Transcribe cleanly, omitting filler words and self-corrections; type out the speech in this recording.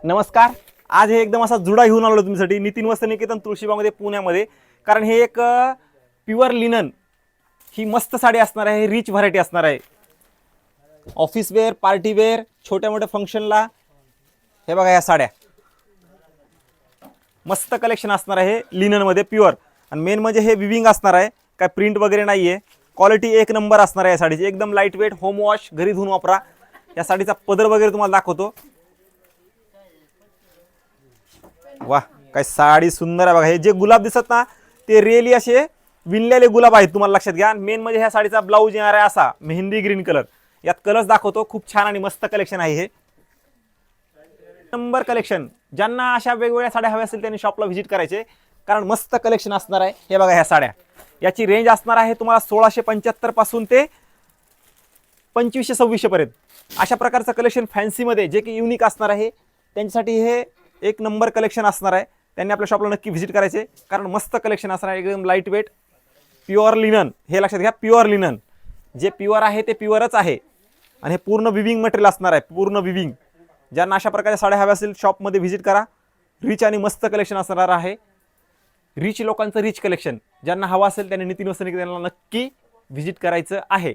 नमस्कार. आज हे एकदम असा जुडा घेऊन आलो तुमच्यासाठी नितीन वस्त्र निकेतन तुळशीबागमध्ये पुण्यामध्ये. कारण हे एक प्युअर लिनन ही मस्त साडी असणार आहे. रिच व्हरायटी असणार आहे. ऑफिस वेअर, पार्टी वेअर, छोट्या मोठ्या फंक्शनला हे बघा या साड्या मस्त कलेक्शन असणार आहे लिननमध्ये प्युअर. आणि मेन म्हणजे हे विविंग असणार आहे, काय प्रिंट वगैरे नाही आहे. क्वालिटी एक नंबर असणार आहे या साडीची. एकदम लाईट वेट, होम वॉश, घरी धुवून वापरा. या साडीचा पदर वगैरे तुम्हाला दाखवतो. वाह, काय साडी सुंदर आहे बघा. हे जे गुलाब दिसत ना ते रिअली असे विणलेले गुलाब आहेत, तुम्हाला लक्षात घ्या. मेन म्हणजे ह्या साडीचा ब्लाऊज येणार आहे असा मेहंदी ग्रीन कलर. यात कलर्स दाखवतो. खूप छान आणि मस्त कलेक्शन आहे हे. Number collection. ज्यांना अशा वेगवेगळ्या साड्या हव्या असतील त्यांनी शॉपला व्हिजिट करायचे, कारण मस्त कलेक्शन असणार आहे. हे बघा ह्या साड्या, याची रेंज असणार आहे तुम्हाला 1675 पासून ते 2500-2600 पर्यंत. अशा प्रकारचं कलेक्शन फॅन्सीमध्ये जे की युनिक असणार आहे त्यांच्यासाठी हे एक नंबर कलेक्शन असणार आहे. त्यांनी आपल्या शॉपला नक्की व्हिजिट करायचे, कारण मस्त कलेक्शन असणार आहे. एकदम लाईट वेट प्युअर लिनन. हे लक्षात घ्या, प्युअर लिनन. जे प्युअर आहे ते प्युअरच आहे. आणि हे पूर्ण विविंग मटेरियल असणार आहे, पूर्ण विविंग. ज्यांना अशा प्रकारे साड्या हव्या असतील शॉपमध्ये व्हिजिट करा. रिच आणि मस्त कलेक्शन असणार आहे. रिच लोकांचं रिच कलेक्शन ज्यांना हवं असेल त्यांनी नितीन वस्त्र निकेतनला नक्की व्हिजिट करायचं आहे.